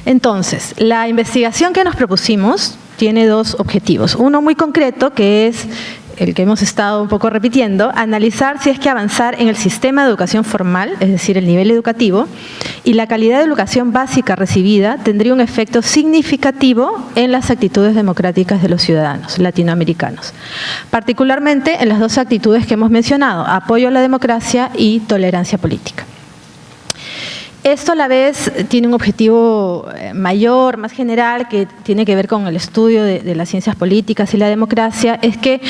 Entonces, la investigación que nos propusimos tiene dos objetivos. Uno muy concreto, que es el que hemos estado un poco repitiendo, analizar si es que avanzar en el sistema de educación formal, es decir, el nivel educativo, y la calidad de educación básica recibida tendría un efecto significativo en las actitudes democráticas de los ciudadanos latinoamericanos, particularmente en las dos actitudes que hemos mencionado, apoyo a la democracia y tolerancia política. Esto a la vez tiene un objetivo mayor, más general, que tiene que ver con el estudio de las ciencias políticas y la democracia, es que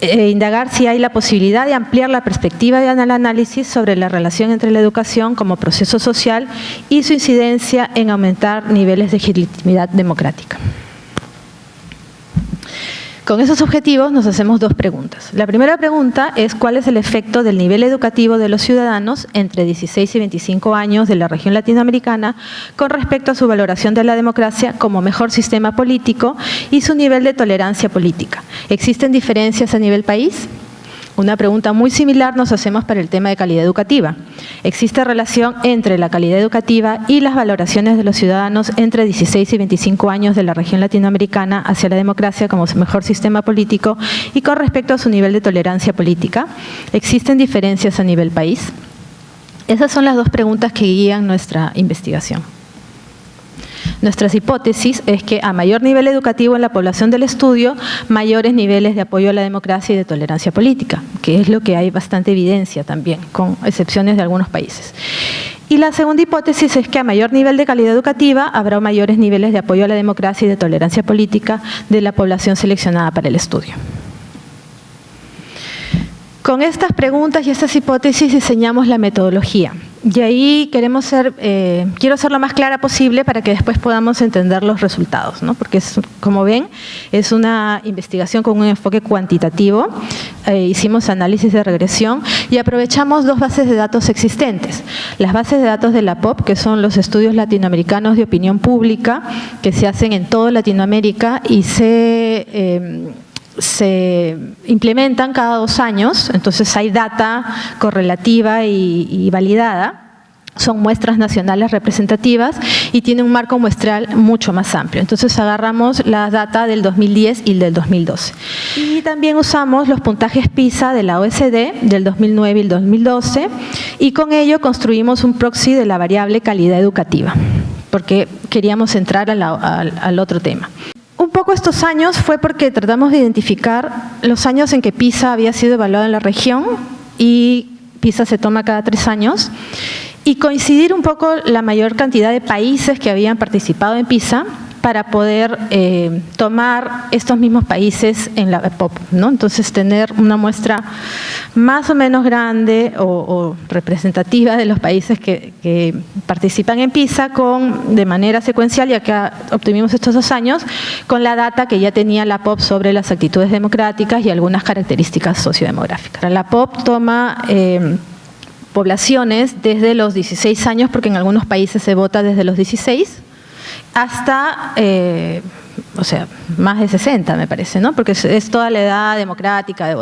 indagar si hay la posibilidad de ampliar la perspectiva del análisis sobre la relación entre la educación como proceso social y su incidencia en aumentar niveles de legitimidad democrática. Con esos objetivos nos hacemos dos preguntas. La primera pregunta es cuál es el efecto del nivel educativo de los ciudadanos entre 16 y 25 años de la región latinoamericana con respecto a su valoración de la democracia como mejor sistema político y su nivel de tolerancia política. ¿Existen diferencias a nivel país? Una pregunta muy similar nos hacemos para el tema de calidad educativa. ¿Existe relación entre la calidad educativa y las valoraciones de los ciudadanos entre 16 y 25 años de la región latinoamericana hacia la democracia como mejor sistema político y con respecto a su nivel de tolerancia política? ¿Existen diferencias a nivel país? Esas son las dos preguntas que guían nuestra investigación. Nuestras hipótesis es que a mayor nivel educativo en la población del estudio, mayores niveles de apoyo a la democracia y de tolerancia política, que es lo que hay bastante evidencia también, con excepciones de algunos países. Y la segunda hipótesis es que a mayor nivel de calidad educativa habrá mayores niveles de apoyo a la democracia y de tolerancia política de la población seleccionada para el estudio. Con estas preguntas y estas hipótesis diseñamos la metodología. Y ahí quiero ser lo más clara posible para que después podamos entender los resultados, ¿no? Porque, como ven, es una investigación con un enfoque cuantitativo. Hicimos análisis de regresión y aprovechamos dos bases de datos existentes. Las bases de datos de la POP, que son los estudios latinoamericanos de opinión pública, que se hacen en toda Latinoamérica y se implementan cada 2 años, entonces hay data correlativa y validada. Son muestras nacionales representativas y tiene un marco muestral mucho más amplio. Entonces agarramos la data del 2010 y del 2012. Y también usamos los puntajes PISA de la OECD del 2009 y el 2012 y con ello construimos un proxy de la variable calidad educativa, porque queríamos entrar al otro tema. Un poco estos años fue porque tratamos de identificar los años en que PISA había sido evaluado en la región y PISA se toma cada 3 años y coincidir un poco la mayor cantidad de países que habían participado en PISA para poder tomar estos mismos países en la POP, ¿no? Entonces tener una muestra más o menos grande o representativa de los países que participan en PISA de manera secuencial, y acá obtuvimos estos 2 años, con la data que ya tenía la POP sobre las actitudes democráticas y algunas características sociodemográficas. La POP toma poblaciones desde los 16 años, porque en algunos países se vota desde los 16, hasta, más de 60 me parece, ¿no? Porque es toda la edad democrática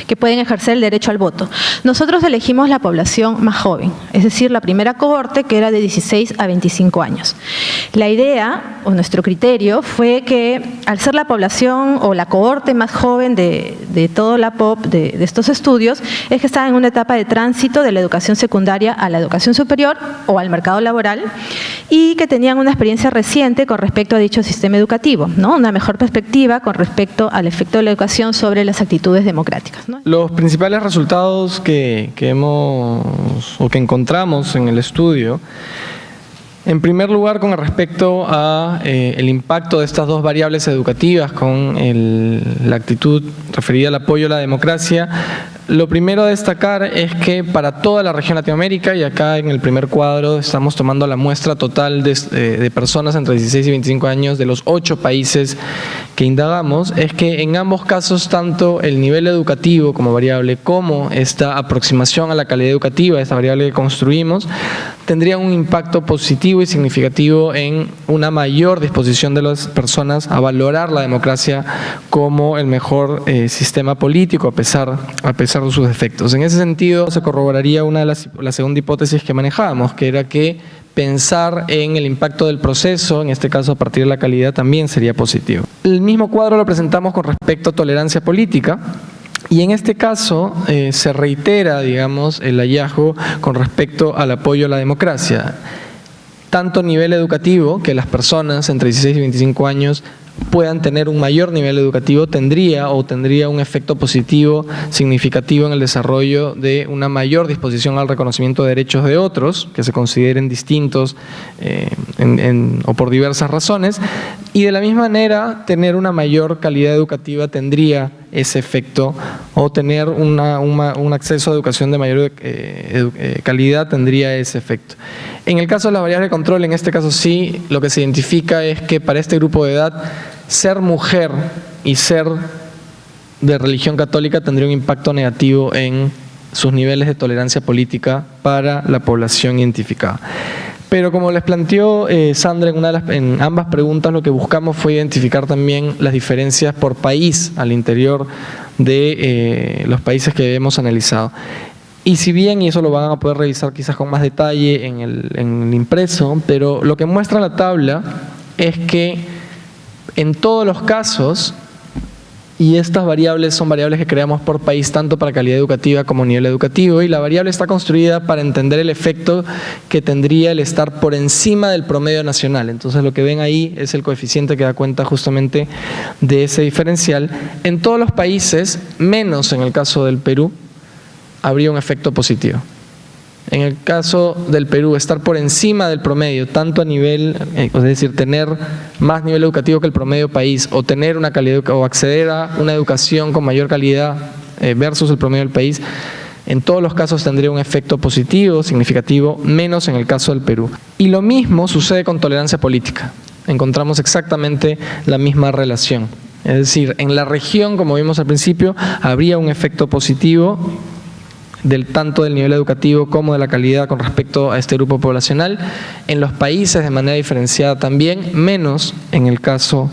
que pueden ejercer el derecho al voto. Nosotros elegimos la población más joven, es decir, la primera cohorte, que era de 16 a 25 años. La idea, o nuestro criterio, fue que al ser la población o la cohorte más joven de toda la POP, de estos estudios, es que estaban en una etapa de tránsito de la educación secundaria a la educación superior o al mercado laboral, y que tenían una experiencia reciente con respecto a dicho sistema educativo, ¿no? Una mejor perspectiva con respecto al efecto de la educación sobre las actitudes democráticas, ¿no? Los principales resultados que encontramos en el estudio, en primer lugar, con respecto a el impacto de estas dos variables educativas con la actitud referida al apoyo a la democracia, lo primero a destacar es que para toda la región Latinoamérica, y acá en el primer cuadro estamos tomando la muestra total de personas entre 16 y 25 años de los 8 países que indagamos, es que en ambos casos tanto el nivel educativo como variable como esta aproximación a la calidad educativa, esta variable que construimos, tendrían un impacto positivo y significativo en una mayor disposición de las personas a valorar la democracia como el mejor sistema político a pesar de sus defectos. En ese sentido se corroboraría la segunda hipótesis que manejábamos, que era que pensar en el impacto del proceso, en este caso a partir de la calidad, también sería positivo. El mismo cuadro lo presentamos con respecto a tolerancia política. Y en este caso se reitera, digamos, el hallazgo con respecto al apoyo a la democracia. Tanto a nivel educativo, que las personas entre 16 y 25 años puedan tener un mayor nivel educativo, tendría un efecto positivo significativo en el desarrollo de una mayor disposición al reconocimiento de derechos de otros, que se consideren distintos o por diversas razones, y de la misma manera tener una mayor calidad educativa tendría ese efecto, o tener un acceso a educación de mayor calidad tendría ese efecto. En el caso de las variables de control, en este caso sí, lo que se identifica es que para este grupo de edad, ser mujer y ser de religión católica tendría un impacto negativo en sus niveles de tolerancia política para la población identificada. Pero como les planteó Sandra en ambas preguntas, lo que buscamos fue identificar también las diferencias por país al interior de los países que hemos analizado. Y si bien, y eso lo van a poder revisar quizás con más detalle en el impreso, pero lo que muestra la tabla es que en todos los casos, y estas variables son variables que creamos por país, tanto para calidad educativa como nivel educativo, y la variable está construida para entender el efecto que tendría el estar por encima del promedio nacional. Entonces lo que ven ahí es el coeficiente que da cuenta justamente de ese diferencial. En todos los países, menos en el caso del Perú, habría un efecto positivo. En el caso del Perú, estar por encima del promedio, tanto a nivel, es decir, tener más nivel educativo que el promedio país, o tener una calidad, o acceder a una educación con mayor calidad versus el promedio del país, en todos los casos tendría un efecto positivo, significativo, menos en el caso del Perú. Y lo mismo sucede con tolerancia política. Encontramos exactamente la misma relación. Es decir, en la región, como vimos al principio, habría un efecto positivo tanto del nivel educativo como de la calidad con respecto a este grupo poblacional. En los países de manera diferenciada también, menos en el caso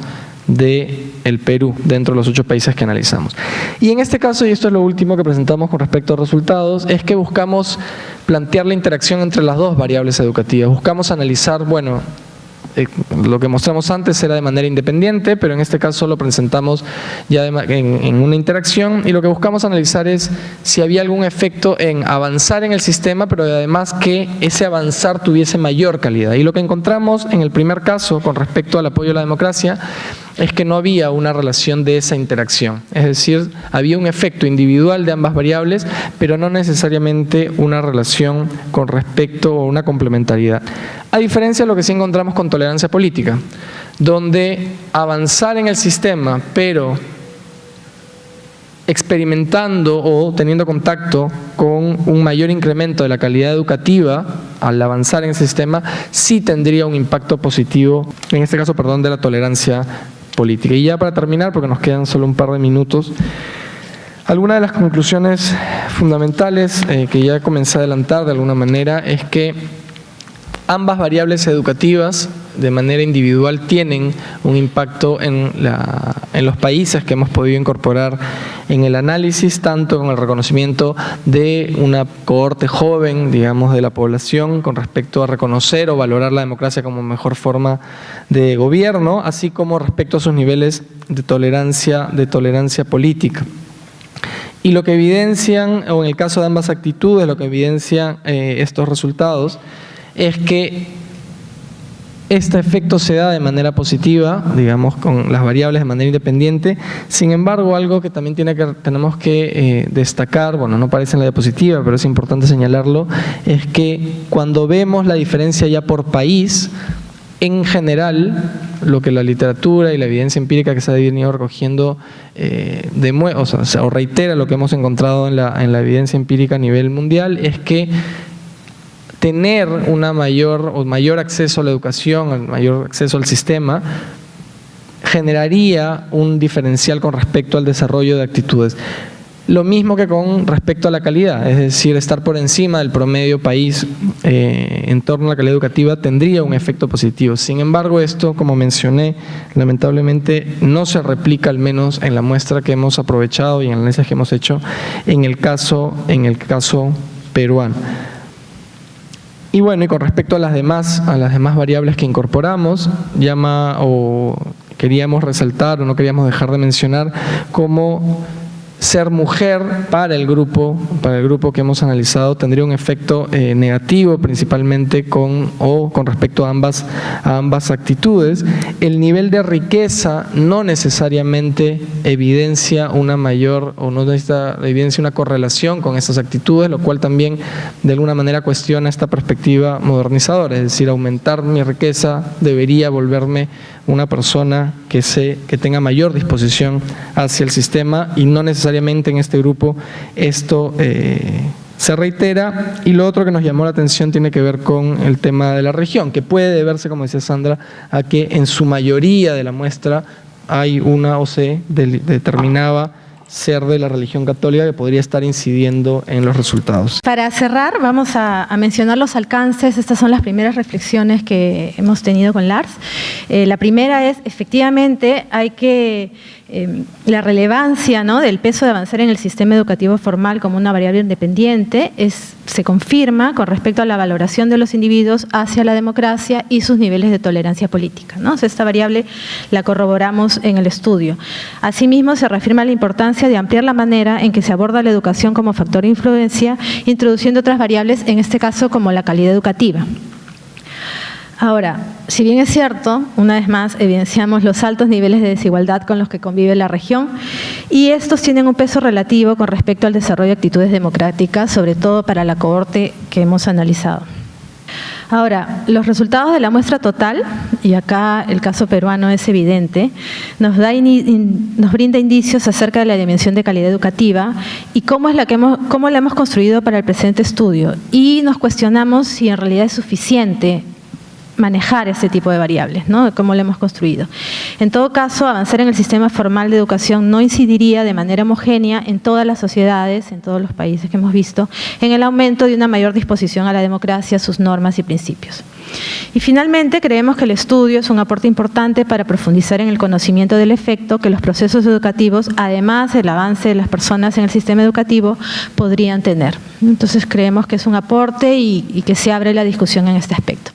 del Perú, dentro de los 8 países que analizamos. Y en este caso, y esto es lo último que presentamos con respecto a resultados, es que buscamos plantear la interacción entre las dos variables educativas. Buscamos analizar, bueno, lo que mostramos antes era de manera independiente, pero en este caso lo presentamos ya en una interacción, y lo que buscamos analizar es si había algún efecto en avanzar en el sistema, pero además que ese avanzar tuviese mayor calidad. Y lo que encontramos en el primer caso con respecto al apoyo a la democracia es que no había una relación de esa interacción. Es decir, había un efecto individual de ambas variables, pero no necesariamente una relación con respecto o una complementariedad. A diferencia de lo que sí encontramos con tolerancia política, donde avanzar en el sistema, pero experimentando o teniendo contacto con un mayor incremento de la calidad educativa al avanzar en el sistema, sí tendría un impacto positivo, en este caso, de la tolerancia política. Y ya para terminar, porque nos quedan solo un par de minutos, algunas de las conclusiones fundamentales que ya comencé a adelantar de alguna manera es que ambas variables educativas de manera individual tienen un impacto en los países que hemos podido incorporar en el análisis, tanto con el reconocimiento de una cohorte joven, digamos, de la población con respecto a reconocer o valorar la democracia como mejor forma de gobierno, así como respecto a sus niveles de tolerancia política. Y lo que evidencian, o en el caso de ambas actitudes, lo que evidencian estos resultados es que este efecto se da de manera positiva, digamos, con las variables de manera independiente. Sin embargo, algo que también tenemos que destacar, bueno, no parece en la diapositiva, pero es importante señalarlo, es que cuando vemos la diferencia ya por país, en general, lo que la literatura y la evidencia empírica que se ha venido recogiendo o reitera lo que hemos encontrado en la evidencia empírica a nivel mundial, es que tener mayor acceso a la educación, mayor acceso al sistema, generaría un diferencial con respecto al desarrollo de actitudes. Lo mismo que con respecto a la calidad, es decir, estar por encima del promedio país en torno a la calidad educativa tendría un efecto positivo. Sin embargo, esto, como mencioné, lamentablemente no se replica, al menos en la muestra que hemos aprovechado y en el análisis que hemos hecho en el caso peruano. Y bueno, y con respecto a las demás variables que incorporamos, queríamos resaltar o no queríamos dejar de mencionar cómo ser mujer para el grupo que hemos analizado tendría un efecto negativo, principalmente con respecto a ambas actitudes. El nivel de riqueza no necesariamente evidencia una correlación con esas actitudes, lo cual también de alguna manera cuestiona esta perspectiva modernizadora, es decir, aumentar mi riqueza debería volverme una persona que tenga mayor disposición hacia el sistema, y no necesariamente en este grupo esto se reitera. Y lo otro que nos llamó la atención tiene que ver con el tema de la religión, que puede deberse, como decía Sandra, a que en su mayoría de la muestra hay una o se determinaba ser de la religión católica, que podría estar incidiendo en los resultados. Para cerrar, vamos a mencionar los alcances. Estas son las primeras reflexiones que hemos tenido con Lars. La primera es, efectivamente, la relevancia, ¿no?, del peso de avanzar en el sistema educativo formal como una variable independiente se confirma con respecto a la valoración de los individuos hacia la democracia y sus niveles de tolerancia política, ¿no? O sea, esta variable la corroboramos en el estudio. Asimismo, se reafirma la importancia de ampliar la manera en que se aborda la educación como factor de influencia, introduciendo otras variables, en este caso como la calidad educativa. Ahora, si bien es cierto, una vez más evidenciamos los altos niveles de desigualdad con los que convive la región, y estos tienen un peso relativo con respecto al desarrollo de actitudes democráticas, sobre todo para la cohorte que hemos analizado. Ahora, los resultados de la muestra total, y acá el caso peruano es evidente, nos brinda indicios acerca de la dimensión de calidad educativa y cómo la hemos construido para el presente estudio, y nos cuestionamos si en realidad es suficiente manejar ese tipo de variables, ¿no?, cómo lo hemos construido. En todo caso, avanzar en el sistema formal de educación no incidiría de manera homogénea en todas las sociedades, en todos los países que hemos visto, en el aumento de una mayor disposición a la democracia, sus normas y principios. Y finalmente, creemos que el estudio es un aporte importante para profundizar en el conocimiento del efecto que los procesos educativos, además del avance de las personas en el sistema educativo, podrían tener. Entonces, creemos que es un aporte y que se abre la discusión en este aspecto.